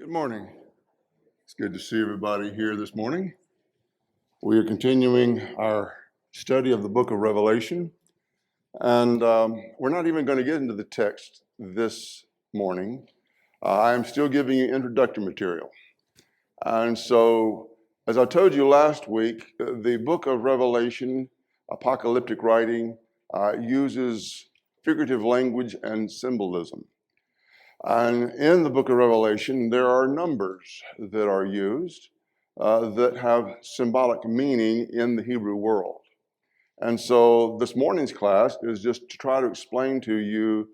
Good morning. It's good to see everybody here this morning. We are continuing our study of the book of Revelation, and we're not even going to get into the text this morning. I'm still giving you introductory material. And so, as I told you last week, the book of Revelation, apocalyptic writing, uses figurative language and symbolism. And in the book of Revelation, there are numbers that are used that have symbolic meaning in the Hebrew world. And so this morning's class is just to try to explain to you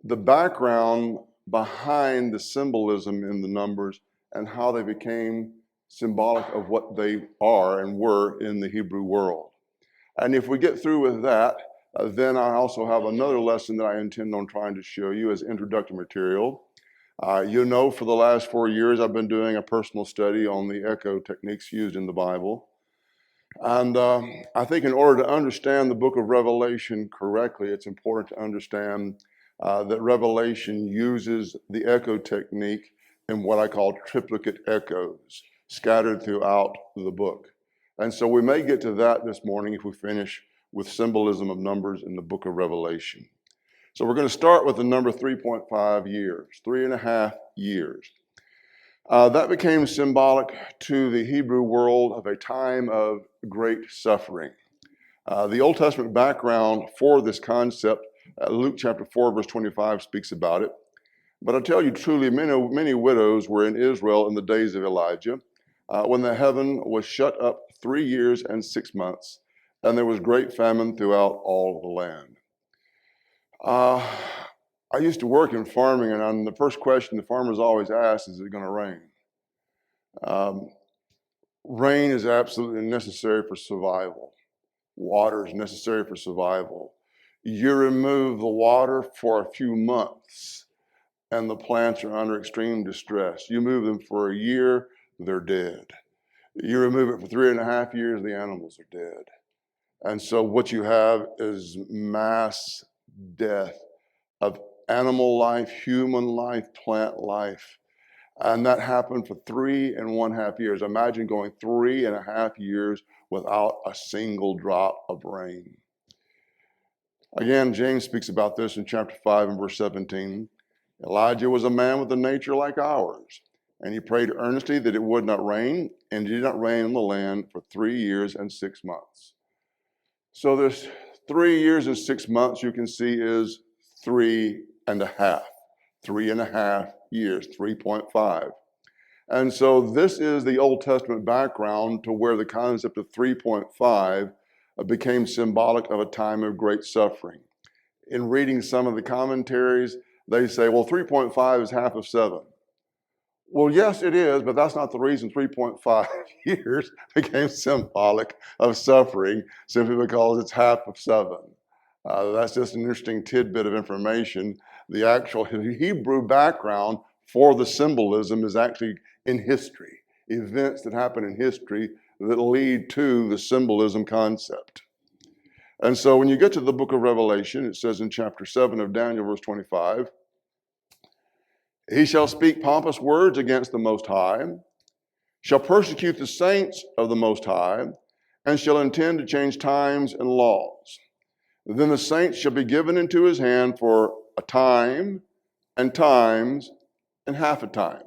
the background behind the symbolism in the numbers and how they became symbolic of what they are and were in the Hebrew world. And if we get through with that, then I also have another lesson that I intend on trying to show you as introductory material. You know, for the last 4 years, I've been doing a personal study on the echo techniques used in the Bible. And I think in order to understand the book of Revelation correctly, it's important to understand that Revelation uses the echo technique in what I call triplicate echoes scattered throughout the book. And so we may get to that this morning if we finish with symbolism of numbers in the book of Revelation. So we're going to start with the number 3.5 years, 3.5 years. That became symbolic to the Hebrew world of a time of great suffering. The Old Testament background for this concept, Luke chapter 4, verse 25 speaks about it. But I tell you truly, many widows were in Israel in the days of Elijah, when the heaven was shut up 3 years and 6 months, and there was great famine throughout all the land. I used to work in farming, and the first question the farmers always ask is it going to rain? Rain is absolutely necessary for survival. Water is necessary for survival. You remove the water for a few months, and the plants are under extreme distress. You move them for a year, they're dead. You remove it for 3.5 years, the animals are dead. And so what you have is mass death of animal life, human life, plant life. And that happened for 3.5 years. Imagine going 3.5 years without a single drop of rain. Again, James speaks about this in chapter 5 and verse 17. Elijah was a man with a nature like ours, and he prayed earnestly that it would not rain, and it did not rain on the land for 3 years and 6 months. So this 3 years and 6 months, you can see, is 3.5. 3.5 years, 3.5. And so this is the Old Testament background to where the concept of 3.5 became symbolic of a time of great suffering. In reading some of the commentaries, they say, well, 3.5 is half of 7. Well, yes, it is, but that's not the reason 3.5 years became symbolic of suffering, simply because it's half of 7. That's just an interesting tidbit of information. The actual Hebrew background for the symbolism is actually in history, events that happen in history that lead to the symbolism concept. And so when you get to the book of Revelation, it says in chapter 7 of Daniel, verse 25, he shall speak pompous words against the Most High, shall persecute the saints of the Most High, and shall intend to change times and laws. Then the saints shall be given into his hand for a time, and times, and half a time.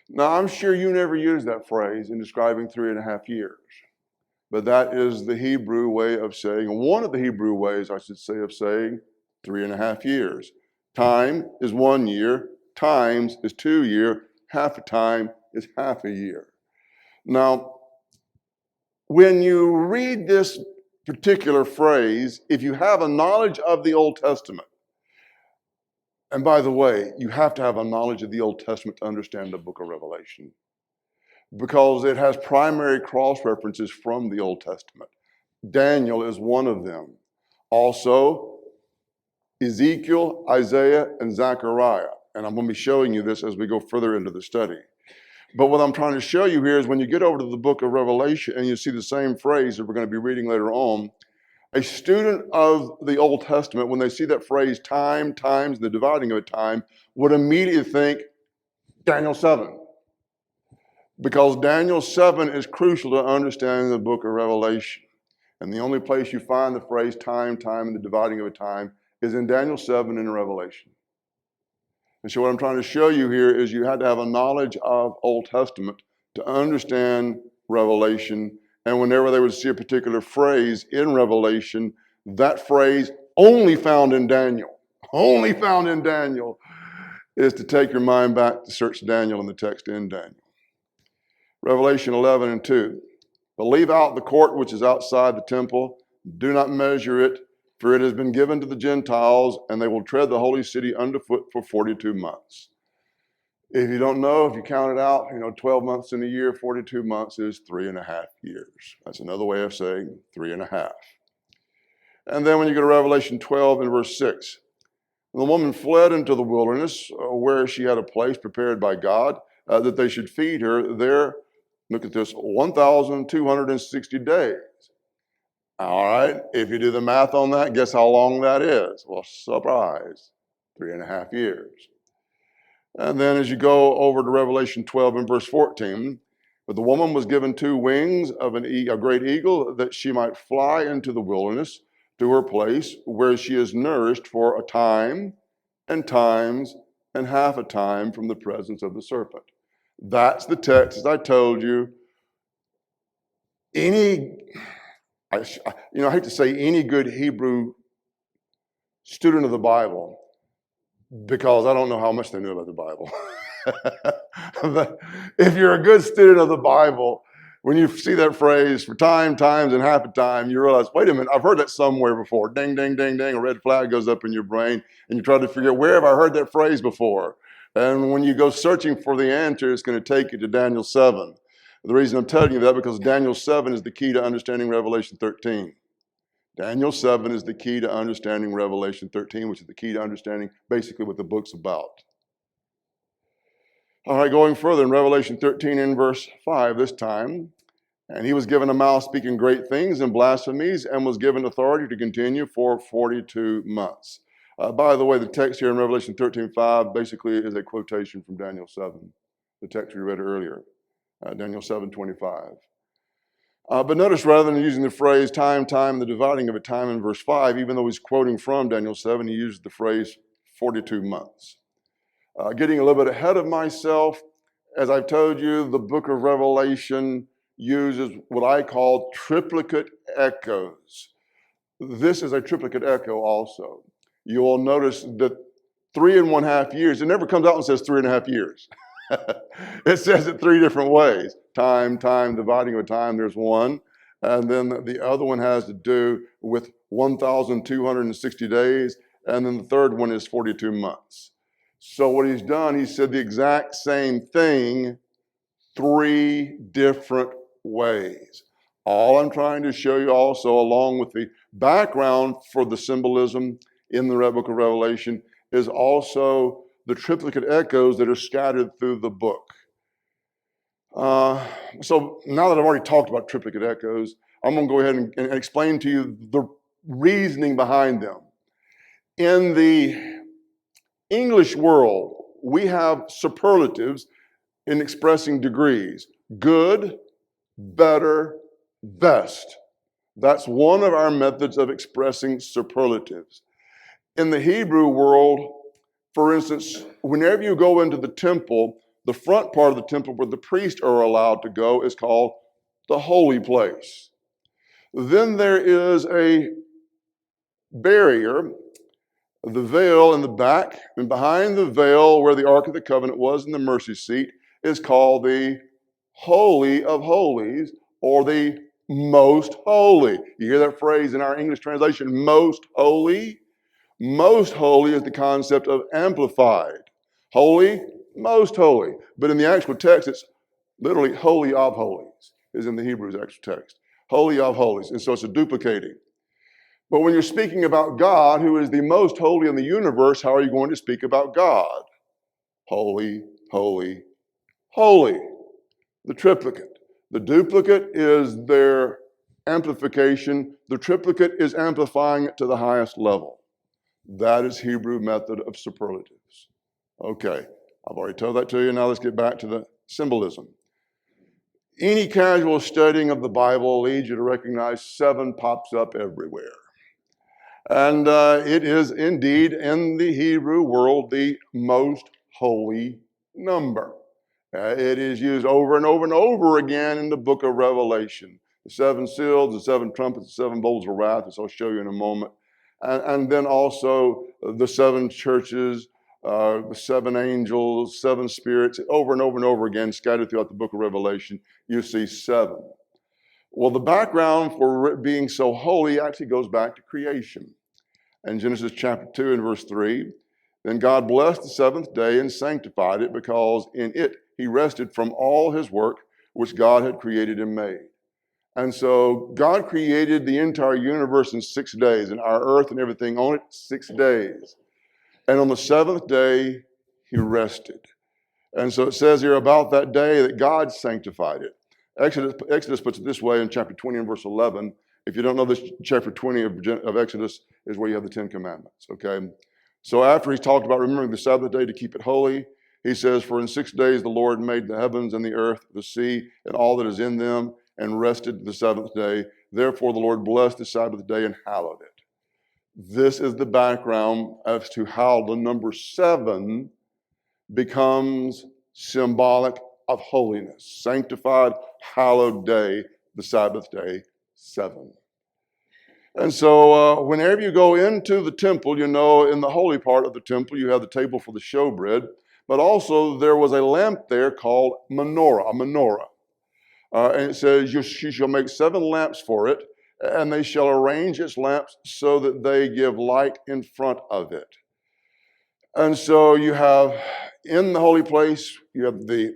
Now, I'm sure you never use that phrase in describing 3.5 years, but that is the Hebrew way of saying, one of the Hebrew ways, I should say, of saying 3.5 years. Time is 1 year, times is 2 years, half a time is half a year. Now, when you read this particular phrase, if you have a knowledge of the Old Testament, and by the way, you have to have a knowledge of the Old Testament to understand the book of Revelation, because it has primary cross-references from the Old Testament. Daniel is one of them. Also, Ezekiel, Isaiah, and Zechariah. And I'm going to be showing you this as we go further into the study. But what I'm trying to show you here is when you get over to the book of Revelation and you see the same phrase that we're going to be reading later on, a student of the Old Testament, when they see that phrase time, times, the dividing of a time, would immediately think Daniel 7. Because Daniel 7 is crucial to understanding the book of Revelation. And the only place you find the phrase time, and the dividing of a time is in Daniel 7 and in Revelation. And so what I'm trying to show you here is you had to have a knowledge of Old Testament to understand Revelation. And whenever they would see a particular phrase in Revelation, that phrase only found in Daniel, is to take your mind back to search Daniel and the text in Daniel. Revelation 11 and 2. But leave out the court which is outside the temple. Do not measure it, for it has been given to the Gentiles, and they will tread the holy city underfoot for 42 months. If you don't know, if you count it out, 12 months in a year, 42 months is 3.5 years. That's another way of saying 3.5. And then when you go to Revelation 12 and verse 6, the woman fled into the wilderness where she had a place prepared by God that they should feed her there. Look at this, 1,260 days. All right, if you do the math on that, guess how long that is? Well, surprise, 3.5 years. And then as you go over to Revelation 12 and verse 14, but the woman was given 2 wings of a great eagle that she might fly into the wilderness to her place where she is nourished for a time and times and half a time from the presence of the serpent. That's the text, as I told you. I hate to say any good Hebrew student of the Bible, because I don't know how much they know about the Bible. But if you're a good student of the Bible, when you see that phrase for time, times, and half a time, you realize, wait a minute, I've heard that somewhere before. Ding, ding, ding, ding, a red flag goes up in your brain, and you try to figure out, where have I heard that phrase before? And when you go searching for the answer, it's going to take you to Daniel 7. The reason I'm telling you that, because Daniel 7 is the key to understanding Revelation 13. Daniel 7 is the key to understanding Revelation 13, which is the key to understanding basically what the book's about. All right, going further in Revelation 13 in verse 5 this time, and he was given a mouth speaking great things and blasphemies, and was given authority to continue for 42 months. By the way, the text here in Revelation 13:5 basically is a quotation from Daniel 7, the text we read earlier, Daniel 7:25. But notice, rather than using the phrase time, the dividing of a time in verse 5, even though he's quoting from Daniel 7, he used the phrase 42 months. Getting a little bit ahead of myself, as I've told you, the book of Revelation uses what I call triplicate echoes. This is a triplicate echo also. You will notice that 3.5 years, it never comes out and says 3.5 years. It says it 3 different ways. Time, dividing of a time, there's one. And then the other one has to do with 1,260 days. And then the third one is 42 months. So what he's done, he said the exact same thing 3 different ways. All I'm trying to show you also, along with the background for the symbolism in the book of Revelation, is also the triplicate echoes that are scattered through the book. So now that I've already talked about triplicate echoes, I'm going to go ahead and explain to you the reasoning behind them. In the English world, we have superlatives in expressing degrees. Good, better, best. That's one of our methods of expressing superlatives. In the Hebrew world, for instance, whenever you go into the temple, the front part of the temple where the priests are allowed to go is called the holy place. Then there is a barrier, the veil in the back, and behind the veil where the Ark of the Covenant was in the mercy seat is called the Holy of Holies, or the Most Holy. You hear that phrase in our English translation, most holy? Most holy is the concept of amplified. Holy, most holy. But in the actual text, it's literally Holy of Holies, is in the Hebrew's actual text. Holy of Holies. And so it's a duplicating. But when you're speaking about God, who is the most holy in the universe, how are you going to speak about God? Holy, holy, holy. The triplicate. The duplicate is their amplification. The triplicate is amplifying it to the highest level. That is Hebrew method of superlatives. Okay, I've already told that to you. Now let's get back to the symbolism. Any casual studying of the Bible leads you to recognize 7 pops up everywhere. And it is indeed, in the Hebrew world, the most holy number. It is used over and over and over again in the book of Revelation. The 7 seals, the 7 trumpets, the 7 bowls of wrath, as I'll show you in a moment. And then also the 7 churches, the 7 angels, 7 spirits, over and over and over again, scattered throughout the book of Revelation, you see 7. Well, the background for it being so holy actually goes back to creation. In Genesis chapter 2 and verse 3, then God blessed the 7th day and sanctified it, because in it he rested from all his work which God had created and made. And so God created the entire universe in 6 days, and our earth and everything on it, 6 days. And on the 7th day, he rested. And so it says here about that day that God sanctified it. Exodus puts it this way in chapter 20 and verse 11. If you don't know this, chapter 20 of Exodus is where you have the 10 commandments, okay? So after he's talked about remembering the Sabbath day to keep it holy, he says, for in 6 days the Lord made the heavens and the earth, the sea, and all that is in them, and rested the 7th day. Therefore the Lord blessed the Sabbath day and hallowed it. This is the background as to how the number 7 becomes symbolic of holiness. Sanctified, hallowed day, the Sabbath day, 7. And so whenever you go into the temple, you know, in the holy part of the temple, you have the table for the showbread, but also there was a lamp there called menorah, a menorah. And it says, she shall make 7 lamps for it, and they shall arrange its lamps so that they give light in front of it. And so you have, in the holy place, you have the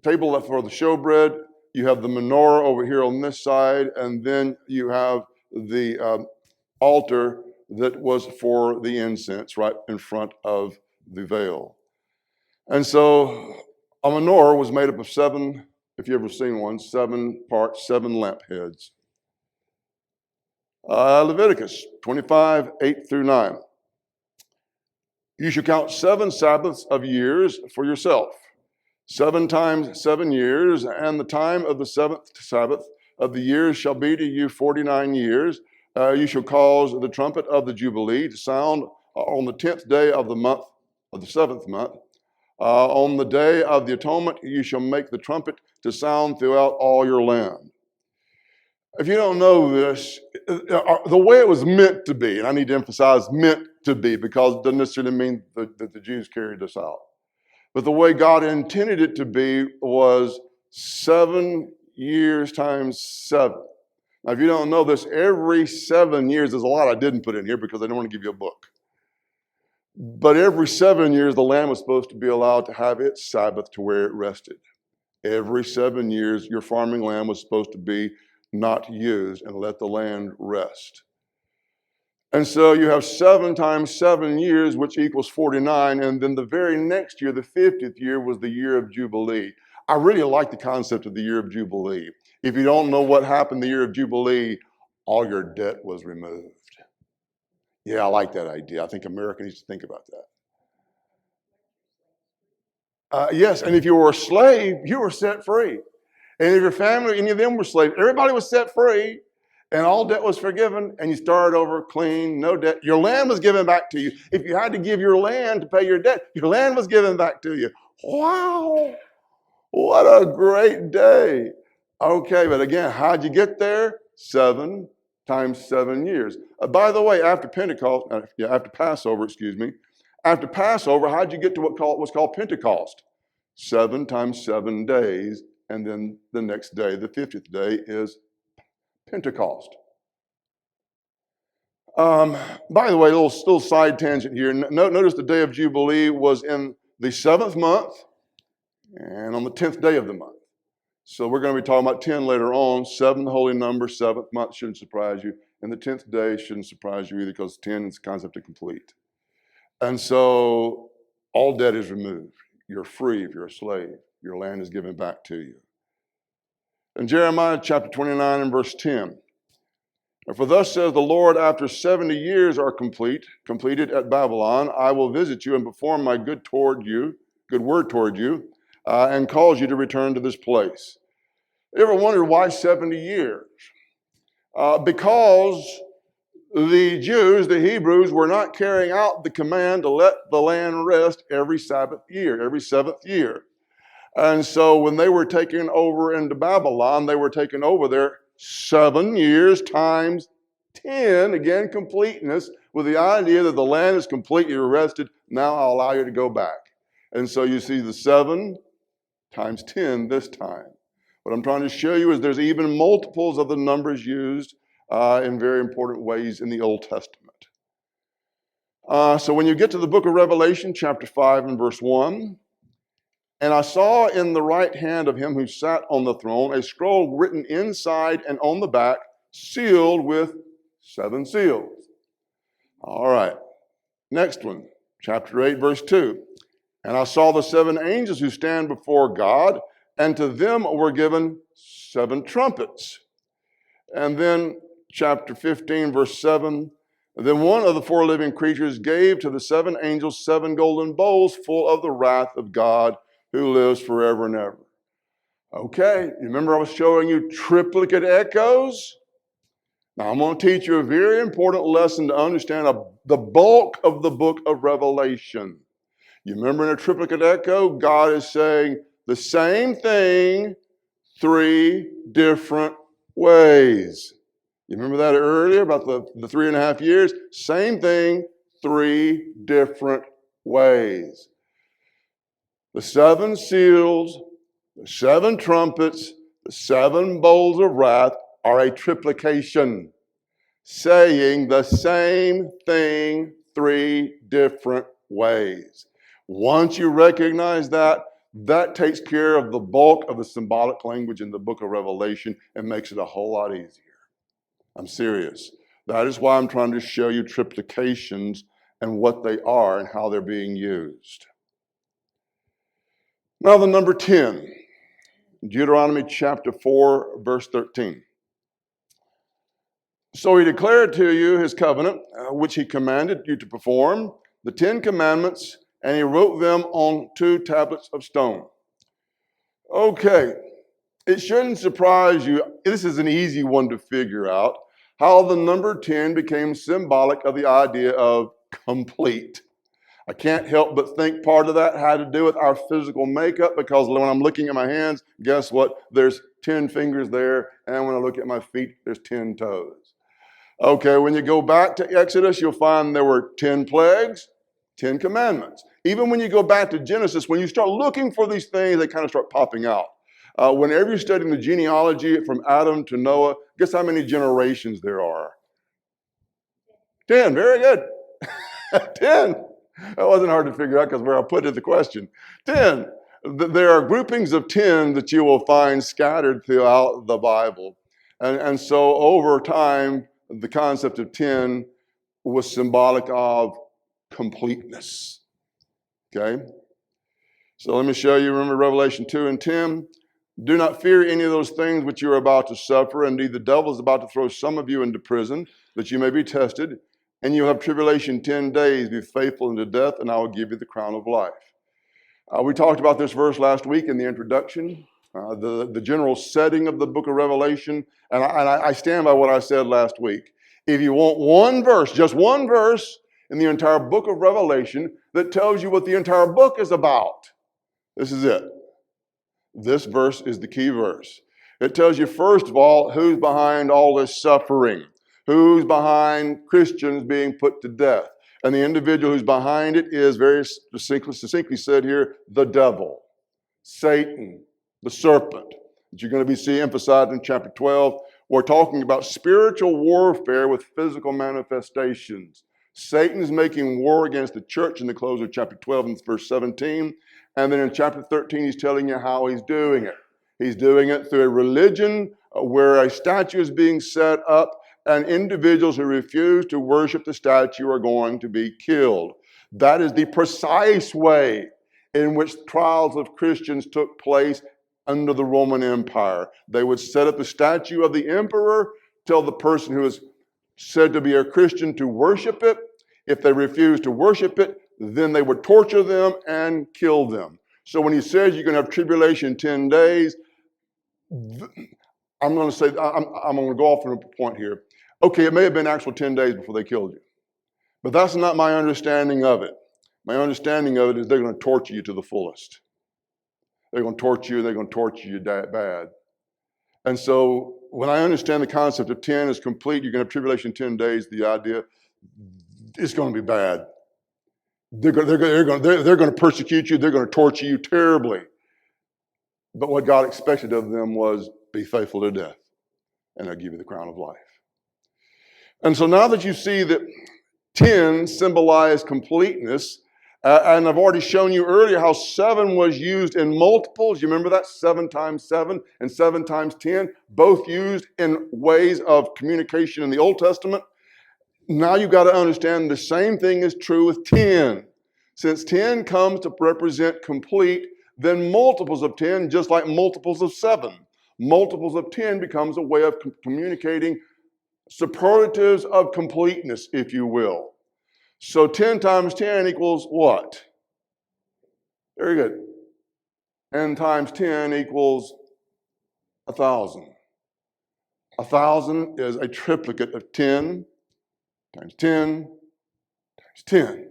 table for the showbread, you have the menorah over here on this side, and then you have the altar that was for the incense right in front of the veil. And so a menorah was made up of 7, if you've ever seen one, 7 parts, 7 lamp heads. Leviticus 25, 8 through 9. You shall count 7 Sabbaths of years for yourself. 7 times 7 years, and the time of the 7th Sabbath of the years shall be to you 49 years. You shall cause the trumpet of the Jubilee to sound on the 10th day of the month, of the 7th month. On the day of the atonement, you shall make the trumpet to sound throughout all your land. If you don't know this, the way it was meant to be, and I need to emphasize meant to be, because it doesn't necessarily mean that the Jews carried this out. But the way God intended it to be was 7 years times 7. Now, if you don't know this, every 7 years, there's a lot I didn't put in here because I don't want to give you a book. But every 7 years, the land was supposed to be allowed to have its Sabbath to where it rested. Every 7 years, your farming land was supposed to be not used and let the land rest. And so you have 7 times 7 years, which equals 49. And then the very next year, the 50th year, was the year of Jubilee. I really like the concept of the year of Jubilee. If you don't know what happened the year of Jubilee, all your debt was removed. Yeah, I like that idea. I think America needs to think about that. Yes, and if you were a slave, you were set free. And if your family, any of them were slaves, everybody was set free, and all debt was forgiven, and you started over clean, no debt. Your land was given back to you. If you had to give your land to pay your debt, your land was given back to you. Wow, what a great day. Okay, but again, how'd you get there? 7 times 7 years. By the way, after Pentecost, after Passover, after Passover, how'd you get to what's called Pentecost? 7 times 7 days, and then the next day, the 50th day, is Pentecost. By the way, a little side tangent here. Notice the day of Jubilee was in the 7th month and on the 10th day of the month. So we're going to be talking about 10 later on. 7, the holy number, 7th month shouldn't surprise you. And the 10th day shouldn't surprise you either, because 10 is the concept of complete. And so all debt is removed. You're free if you're a slave. Your land is given back to you. In Jeremiah chapter 29 and verse 10, For thus says the Lord, after 70 years are completed at Babylon, I will visit you and perform my good word toward you, and cause you to return to this place. You ever wondered why 70 years? Because the Jews, the Hebrews, were not carrying out the command to let the land rest every Sabbath year, every seventh year. And so when they were taken over into Babylon, they were taken over there 7 years times 10, again, completeness, with the idea that the land is completely rested. Now I'll allow you to go back. And so you see the 7 times 10 this time. What I'm trying to show you is there's even multiples of the numbers used in very important ways in the Old Testament. So when you get to the book of Revelation, chapter 5 and verse 1, and I saw in the right hand of him who sat on the throne a scroll written inside and on the back, sealed with 7 seals. All right, next one, chapter 8, verse 2. And I saw the 7 angels who stand before God, and to them were given 7 trumpets. And then chapter 15, verse 7, then one of the 4 living creatures gave to the 7 angels 7 golden bowls full of the wrath of God who lives forever and ever. Okay, you remember I was showing you triplicate echoes? Now I'm going to teach you a very important lesson to understand the bulk of the book of Revelation. You remember in a triplicate echo, God is saying the same thing 3 different ways. You remember that earlier about the 3.5 years? Same thing, 3 different ways. The 7 seals, the 7 trumpets, the 7 bowls of wrath are a triplication, saying the same thing 3 different ways. Once you recognize that, that takes care of the bulk of the symbolic language in the book of Revelation and makes it a whole lot easier. I'm serious. That is why I'm trying to show you triplications and what they are and how they're being used. Now the number 10, Deuteronomy chapter 4, verse 13. So he declared to you his covenant, which he commanded you to perform, the 10 commandments, and he wrote them on 2 tablets of stone. Okay, it shouldn't surprise you, this is an easy one to figure out, how the number 10 became symbolic of the idea of complete. I can't help but think part of that had to do with our physical makeup, because when I'm looking at my hands, guess what? There's 10 fingers there, and when I look at my feet, there's 10 toes. Okay, when you go back to Exodus, you'll find there were 10 plagues, 10 commandments. Even when you go back to Genesis, when you start looking for these things, they kind of start popping out. Whenever you're studying the genealogy from Adam to Noah, guess how many generations there are? 10, very good. 10. That wasn't hard to figure out because where I put it the question. 10. There are groupings of 10 that you will find scattered throughout the Bible. And so over time, the concept of 10 was symbolic of completeness. Okay? So let me show you, remember Revelation 2 and 10? Do not fear any of those things which you are about to suffer. Indeed, the devil is about to throw some of you into prison, that you may be tested. And you have tribulation 10 days. Be faithful unto death, and I will give you the crown of life. We talked about this verse last week in the introduction, the general setting of the book of Revelation. And I stand by what I said last week. If you want one verse, just one verse in the entire book of Revelation that tells you what the entire book is about, this is it. This verse is the key verse. It tells you, first of all, who's behind all this suffering. Who's behind Christians being put to death. And the individual who's behind it is very succinctly said here, the devil, Satan, the serpent, that you're going to see emphasized in chapter 12. We're talking about spiritual warfare with physical manifestations. Satan's making war against the church in the close of chapter 12 and verse 17. And then in chapter 13, he's telling you how he's doing it. He's doing it through a religion where a statue is being set up, and individuals who refuse to worship the statue are going to be killed. That is the precise way in which trials of Christians took place under the Roman Empire. They would set up the statue of the emperor tell the person who is said to be a Christian to worship it. If they refuse to worship it, then they would torture them and kill them. So when he says you're going to have tribulation 10 days, I'm going to say, I'm going to go off on a point here. Okay, it may have been actual 10 days before they killed you. But that's not my understanding of it. My understanding of it is they're going to torture you to the fullest. They're going to torture you, they're going to torture you that bad. And so when I understand the concept of 10 is complete, you're going to have tribulation 10 days, the idea, it's going to be bad. They're going to persecute you, they're going to torture you terribly. But what God expected of them was be faithful to death, and I'll give you the crown of life. And so now that you see that 10 symbolized completeness, and I've already shown you earlier how 7 was used in multiples. You remember that? 7 times 7 and 7 times 10, both used in ways of communication in the Old Testament. Now you've got to understand the same thing is true with 10. Since 10 comes to represent complete, then multiples of 10, just like multiples of 7. Multiples of 10 becomes a way of communicating superlatives of completeness, if you will. So 10 times 10 equals what? Very good. 10 times 10 equals 1,000. 1,000 is a triplicate of 10 times 10 times 10.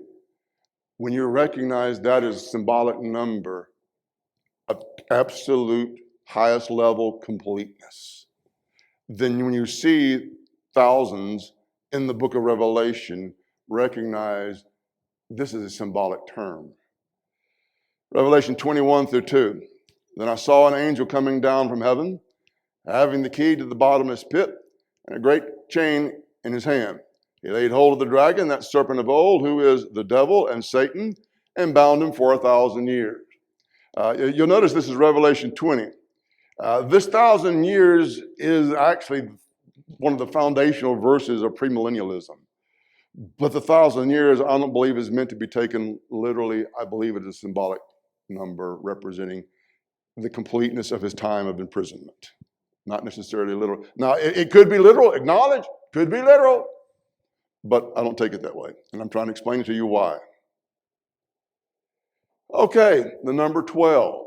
When you recognize that is a symbolic number of absolute highest level completeness, then when you see thousands in the book of Revelation, recognize this is a symbolic term. Revelation 21 through 2. Then I saw an angel coming down from heaven, having the key to the bottomless pit and a great chain in his hand. He laid hold of the dragon, that serpent of old, who is the devil and Satan, and bound him for 1,000 years. You'll notice this is Revelation 20. This 1,000 years is actually one of the foundational verses of premillennialism. But the 1,000 years, I don't believe is meant to be taken literally. I believe it is a symbolic number representing the completeness of his time of imprisonment. Not necessarily literal. Now, it could be literal, acknowledge, could be literal, but I don't take it that way. And I'm trying to explain to you why. Okay, the number 12.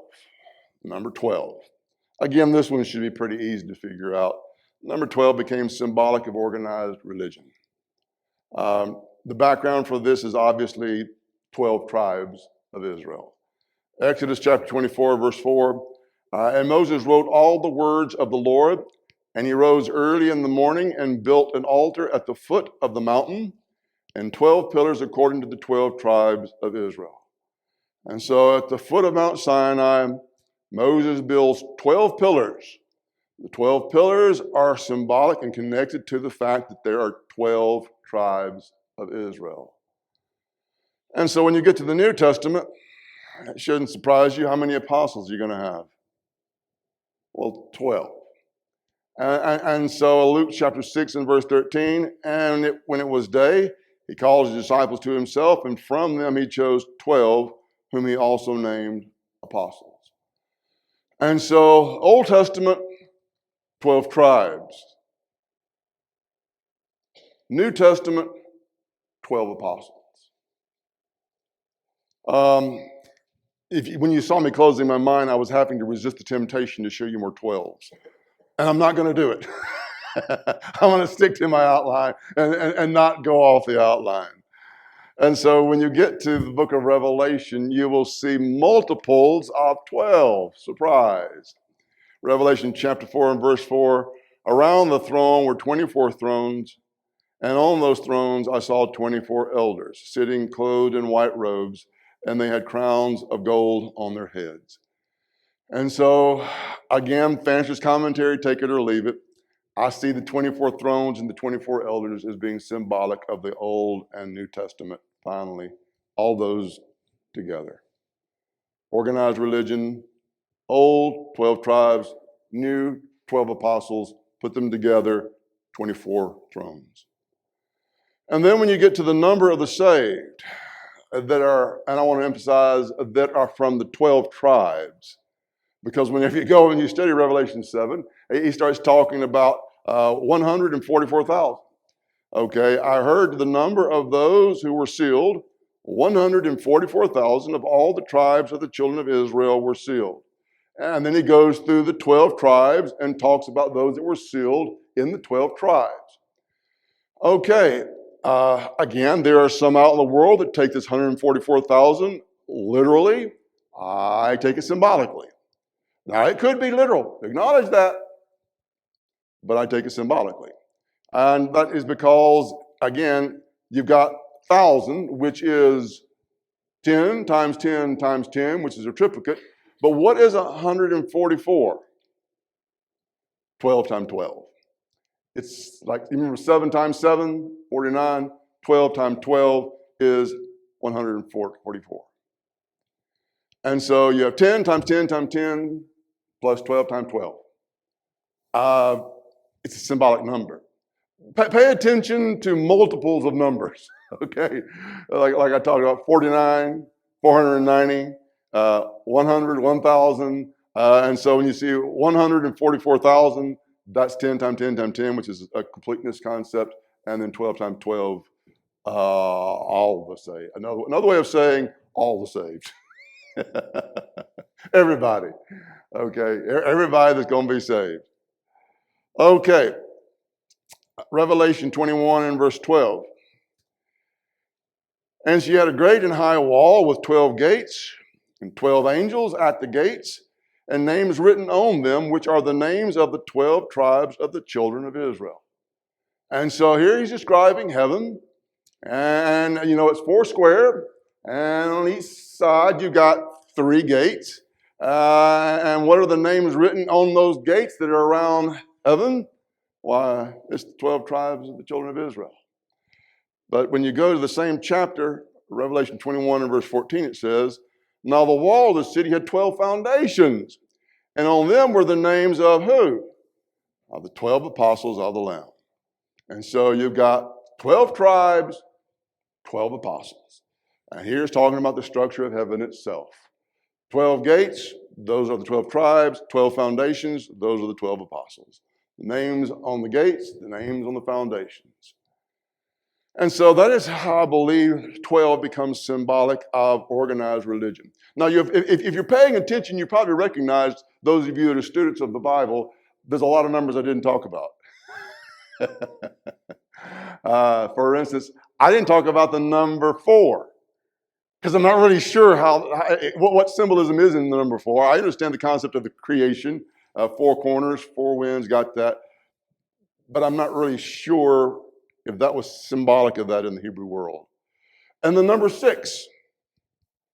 Number 12. Again, this one should be pretty easy to figure out. Number 12 became symbolic of organized religion. The background for this is obviously 12 tribes of Israel. Exodus chapter 24, verse 4. And Moses wrote all the words of the Lord, and he rose early in the morning and built an altar at the foot of the mountain, and 12 pillars according to the 12 tribes of Israel. And so at the foot of Mount Sinai, Moses builds 12 pillars. The 12 pillars are symbolic and connected to the fact that there are 12 tribes of Israel. And so when you get to the New Testament, it shouldn't surprise you how many apostles you're going to have. Well, 12. And so Luke chapter 6 and verse 13, when it was day, he called his disciples to himself, and from them he chose 12, whom he also named apostles. And so Old Testament, 12 tribes. New Testament, 12 apostles. When you saw me closing my mind, I was having to resist the temptation to show you more 12s. And I'm not going to do it. I want to stick to my outline and not go off the outline. And so when you get to the book of Revelation, you will see multiples of 12. Surprise. Revelation chapter 4 and verse 4. Around the throne were 24 thrones, and on those thrones I saw 24 elders sitting clothed in white robes, and they had crowns of gold on their heads. And so, again, Fancher's commentary, take it or leave it. I see the 24 thrones and the 24 elders as being symbolic of the Old and New Testament, finally, all those together. Organized religion, Old, 12 tribes, New, 12 apostles, put them together, 24 thrones. And then when you get to the number of the saved that are, and I want to emphasize, that are from the 12 tribes, because whenever you go and you study Revelation 7, he starts talking about 144,000. Okay, I heard the number of those who were sealed, 144,000 of all the tribes of the children of Israel were sealed. And then he goes through the 12 tribes and talks about those that were sealed in the 12 tribes. Okay, again, there are some out in the world that take this 144,000 literally. I take it symbolically. Now, it could be literal, acknowledge that, but I take it symbolically. And that is because, again, you've got 1,000, which is 10 times 10 times 10, which is a triplicate. But what is 144? 12 times 12. It's like, you remember 7 times 7, 49. 12 times 12 is 144. And so you have 10 times 10 times 10 plus 12 times 12. It's a symbolic number. Pay attention to multiples of numbers, okay? Like I talked about, 49, 490, 100, 1,000. And so when you see 144,000, that's 10 times 10 times 10, which is a completeness concept. And then 12 times 12, all the saved. Another way of saying all the saved. Everybody, okay? Everybody that's going to be saved. Okay. Revelation 21 and verse 12. And she had a great and high wall with 12 gates, and 12 angels at the gates, and names written on them, which are the names of the 12 tribes of the children of Israel. And so here he's describing heaven, and it's 4 square, and on each side you got 3 gates. And what are the names written on those gates that are around heaven? Why, it's the 12 tribes of the children of Israel. But when you go to the same chapter, Revelation 21 and verse 14, it says, now the wall of the city had 12 foundations, and on them were the names of who? Of the 12 apostles of the Lamb. And so you've got 12 tribes, 12 apostles. And here's talking about the structure of heaven itself. 12 gates, those are the 12 tribes. 12 foundations, those are the 12 apostles. The names on the gates, the names on the foundations. And so that is how I believe 12 becomes symbolic of organized religion. Now, if you're paying attention, you probably recognize, those of you that are students of the Bible, there's a lot of numbers I didn't talk about. For instance, I didn't talk about the number 4 because I'm not really sure what symbolism is in the number 4. I understand the concept of the creation, 4 corners, 4 winds, got that. But I'm not really sure if that was symbolic of that in the Hebrew world. And the number 6,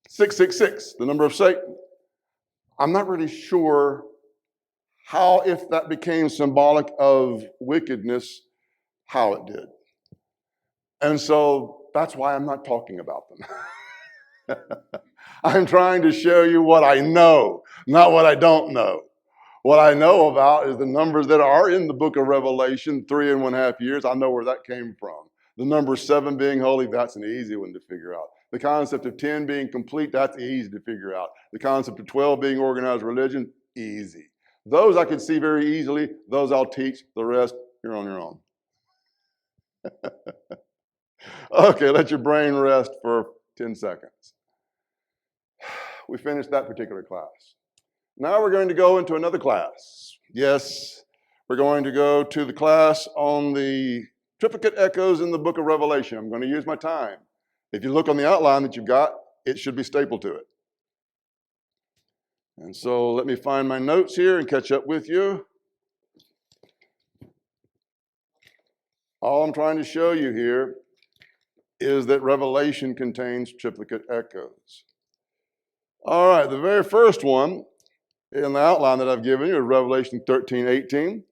666, the number of Satan. I'm not really sure how, if that became symbolic of wickedness, how it did. And so that's why I'm not talking about them. I'm trying to show you what I know, not what I don't know. What I know about is the numbers that are in the book of Revelation, 3.5 years. I know where that came from. The number 7 being holy, that's an easy one to figure out. The concept of 10 being complete, that's easy to figure out. The concept of 12 being organized religion, easy. Those I can see very easily. Those I'll teach. The rest, you're on your own. Okay, let your brain rest for 10 seconds. We finished that particular class. Now we're going to go into another class. Yes, we're going to go to the class on the triplicate echoes in the book of Revelation. I'm going to use my time. If you look on the outline that you've got, it should be stapled to it. And so let me find my notes here and catch up with you. All I'm trying to show you here is that Revelation contains triplicate echoes. All right, the very first one in the outline that I've given you is Revelation 13:18.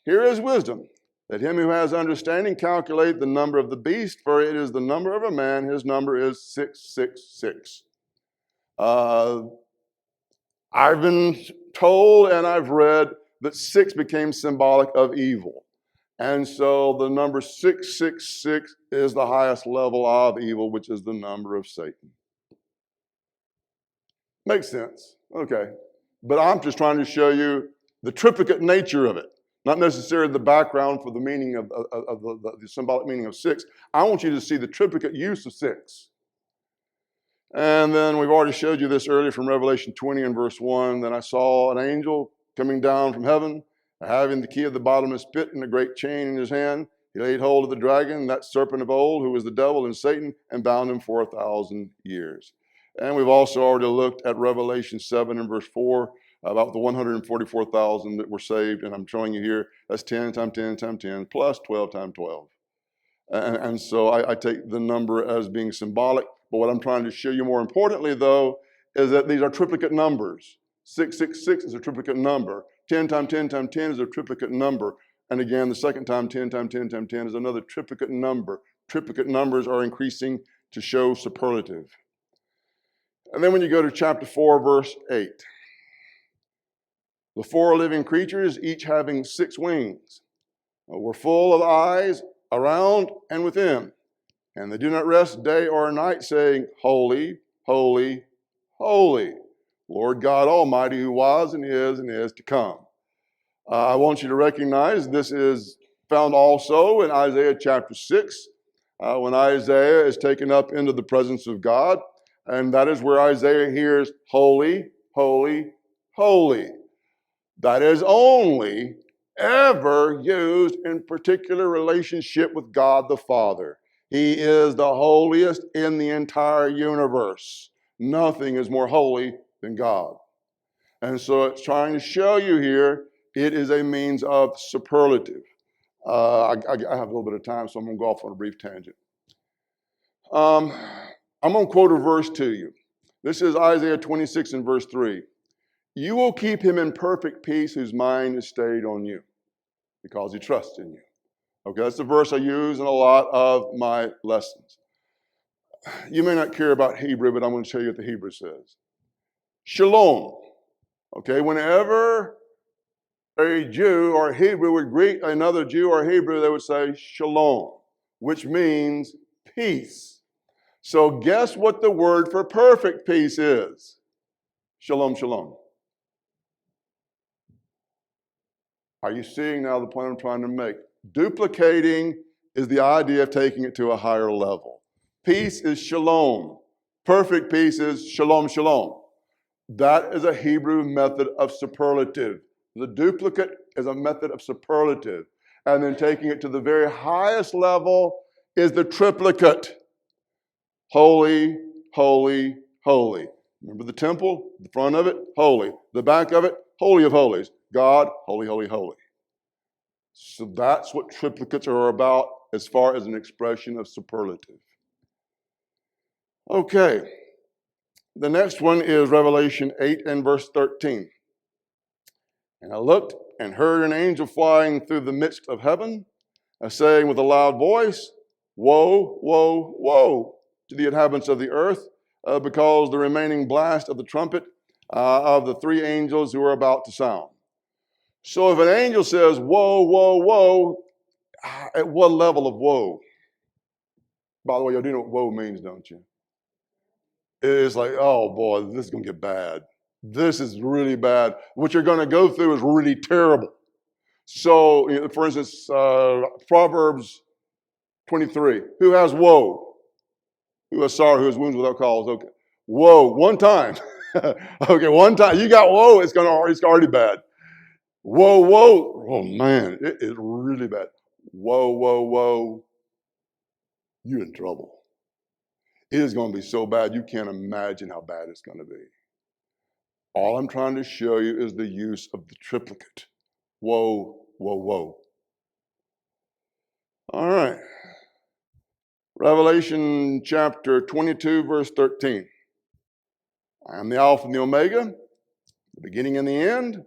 Here is wisdom. Let him who has understanding calculate the number of the beast, for it is the number of a man. His number is 666. I've been told and I've read that 6 became symbolic of evil. And so the number 666 is the highest level of evil, which is the number of Satan. Makes sense. Okay. But I'm just trying to show you the triplicate nature of it. not necessarily the background for the meaning of the symbolic meaning of 6. I want you to see the triplicate use of 6. And then we've already showed you this earlier from Revelation 20 and verse 1. Then I saw an angel coming down from heaven, having the key of the bottomless pit and a great chain in his hand. He laid hold of the dragon, that serpent of old, who was the devil and Satan, and bound him for 1,000 years. And we've also already looked at Revelation 7 and verse 4 about the 144,000 that were saved. And I'm showing you here, that's 10 times 10 times 10 plus 12 times 12. And so I take the number as being symbolic. But what I'm trying to show you more importantly, though, is that these are triplicate numbers. 666 is a triplicate number. 10 times 10 times 10 is a triplicate number. And again, the second time 10 times 10 times 10 is another triplicate number. Triplicate numbers are increasing to show superlative. And then when you go to chapter 4, verse 8, the 4 living creatures, each having 6 wings, were full of eyes around and within. And they do not rest day or night, saying, Holy, holy, holy, Lord God Almighty, who was and is to come. I want you to recognize this is found also in Isaiah chapter 6, when Isaiah is taken up into the presence of God. And that is where Isaiah hears, holy, holy, holy. That is only ever used in particular relationship with God the Father. He is the holiest in the entire universe. Nothing is more holy than God. And so it's trying to show you here, it is a means of superlative. I have a little bit of time, so I'm going to go off on a brief tangent. I'm going to quote a verse to you. This is Isaiah 26 and verse 3. You will keep him in perfect peace whose mind is stayed on you because he trusts in you. Okay, that's the verse I use in a lot of my lessons. You may not care about Hebrew, but I'm going to tell you what the Hebrew says. Shalom. Okay, whenever a Jew or a Hebrew would greet another Jew or Hebrew, they would say shalom, which means peace. So guess what the word for perfect peace is? Shalom, shalom. Are you seeing now the point I'm trying to make? Duplicating is the idea of taking it to a higher level. Peace is shalom. Perfect peace is shalom, shalom. That is a Hebrew method of superlative. The duplicate is a method of superlative. And then taking it to the very highest level is the triplicate. Holy, holy, holy. Remember the temple? The front of it, holy. The back of it, holy of holies. God, holy, holy, holy. So that's what triplicates are about as far as an expression of superlative. Okay. The next one is Revelation 8 and verse 13. And I looked and heard an angel flying through the midst of heaven, saying with a loud voice, Woe, woe, woe to the inhabitants of the earth, because the remaining blast of the trumpet of the 3 angels who are about to sound. So if an angel says, woe, woe, woe, at what level of woe? By the way, you do know what woe means, don't you? It's like, oh boy, this is going to get bad. This is really bad. What you're going to go through is really terrible. So, for instance, Proverbs 23, who has woe? Who has sorrow, who has wounds without cause? Okay. Woe, one time. Okay, one time. You got woe, it's already bad. Whoa, whoa. Oh man, it is really bad. Whoa, whoa, whoa. You're in trouble. It is going to be so bad, you can't imagine how bad it's going to be. All I'm trying to show you is the use of the triplicate. Whoa, whoa, whoa. All right. Revelation chapter 22, verse 13. I am the Alpha and the Omega, the beginning and the end,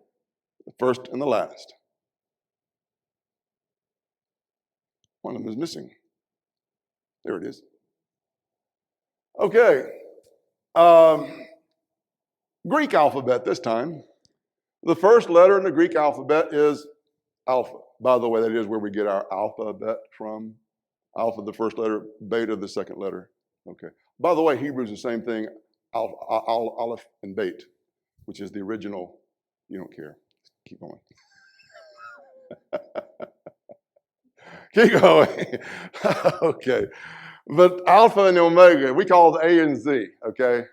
the first and the last. One of them is missing. There it is. Okay. Greek alphabet this time. The first letter in the Greek alphabet is alpha. By the way, that is where we get our alphabet from. Alpha, the first letter, beta, the second letter. Okay. By the way, Hebrew is the same thing, aleph and bait, which is the original. You don't care. Keep going. Keep going. Okay. But Alpha and Omega, we call it A and Z, okay?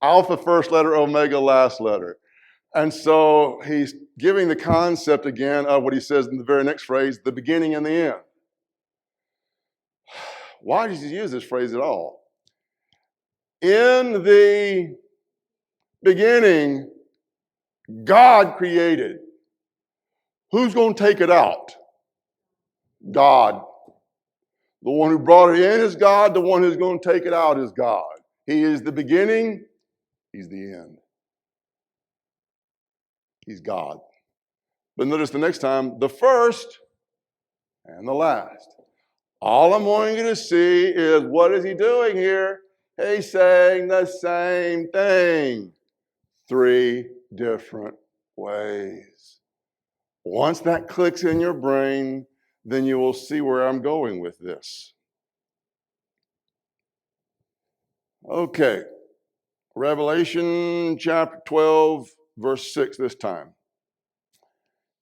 Alpha first letter, Omega last letter. And so he's giving the concept again of what he says in the very next phrase, the beginning and the end. Why does he use this phrase at all? In the beginning, God created. Who's going to take it out? God. The one who brought it in is God. The one who's going to take it out is God. He is the beginning. He's the end. He's God. But notice the next time, the first and the last. All I'm wanting you to see is what is he doing here? He's saying the same thing 3 different ways. Once that clicks in your brain, then you will see where I'm going with this. Okay, Revelation chapter 12, verse 6 this time.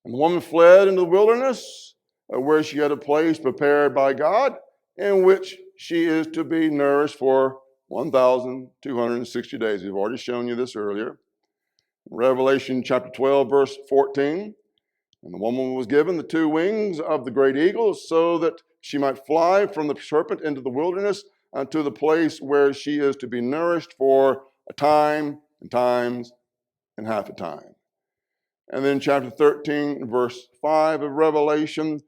And the woman fled into the wilderness, where she had a place prepared by God, in which she is to be nourished for 1,260 days. We've already shown you this earlier. Revelation chapter 12, verse 14. And the woman was given the 2 wings of the great eagle, so that she might fly from the serpent into the wilderness to the place where she is to be nourished for a time and times and half a time. And then chapter 13, verse 5 of Revelation,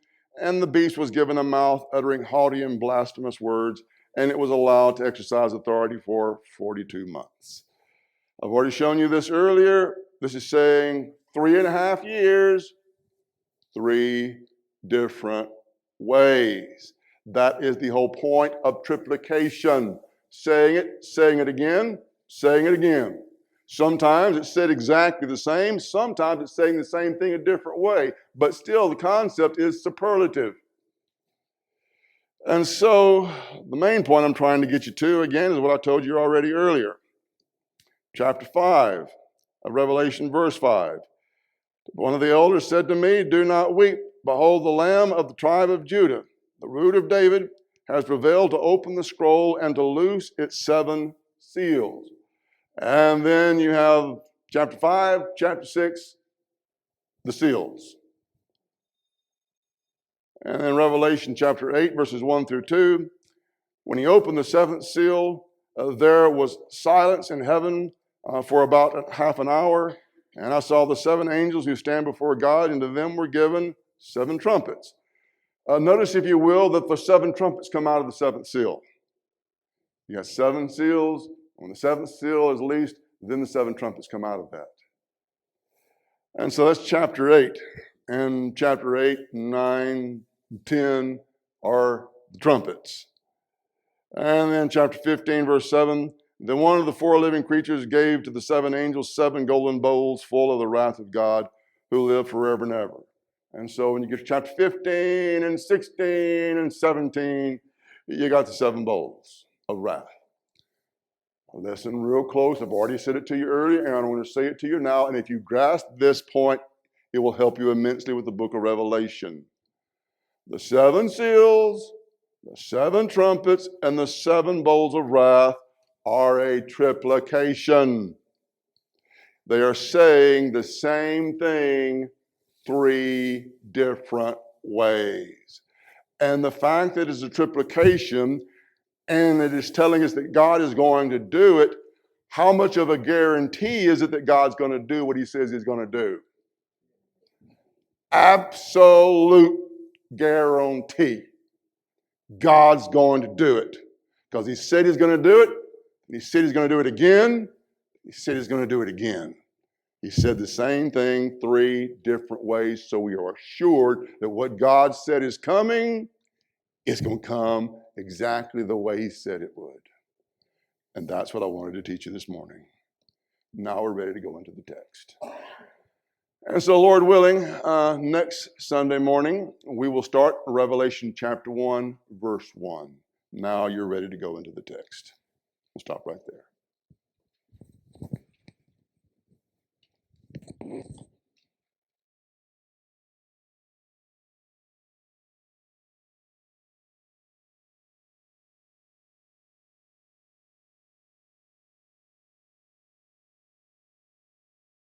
and the beast was given a mouth uttering haughty and blasphemous words, and it was allowed to exercise authority for 42 months. I've already shown you this earlier. This is saying 3.5 years, 3 different ways. That is the whole point of triplication. Saying it again, saying it again. Sometimes it's said exactly the same. Sometimes it's saying the same thing a different way. But still, the concept is superlative. And so, the main point I'm trying to get you to, again, is what I told you already earlier. Chapter 5 of Revelation, verse 5. One of the elders said to me, "Do not weep. Behold, the Lamb of the tribe of Judah, the root of David, has prevailed to open the scroll and to loose its 7 seals." And then you have chapter 5, chapter 6, the seals. And then Revelation chapter 8, verses 1 through 2. When he opened the 7th seal, there was silence in heaven for about half an hour. And I saw the 7 angels who stand before God, and to them were given 7 trumpets. Notice, if you will, that the 7 trumpets come out of the 7th seal. You got 7 seals. When the 7th seal is leased, then the 7 trumpets come out of that. And so that's chapter 8. And chapter 8, 9, 10 are the trumpets. And then chapter 15, verse 7, then one of the 4 living creatures gave to the 7 angels 7 golden bowls full of the wrath of God, who live forever and ever. And so when you get to chapter 15 and 16 and 17, you got the 7 bowls of wrath. Listen real close. I've already said it to you earlier, and I want to say it to you now. And if you grasp this point, it will help you immensely with the book of Revelation. The 7 seals, the 7 trumpets, and the 7 bowls of wrath are a triplication. They are saying the same thing 3 different ways. And the fact that it's a triplication and it is telling us that God is going to do it, how much of a guarantee is it that God's going to do what he says he's going to do? Absolute guarantee. God's going to do it. Because he said he's going to do it. And he said he's going to do it again. He said he's going to do it again. He said the same thing 3 different ways. So we are assured that what God said is coming is going to come exactly the way he said it would. And that's what I wanted to teach you this morning. Now we're ready to go into the text. And so, Lord willing, next Sunday morning, we will start Revelation chapter 1, verse 1. Now you're ready to go into the text. We'll stop right there.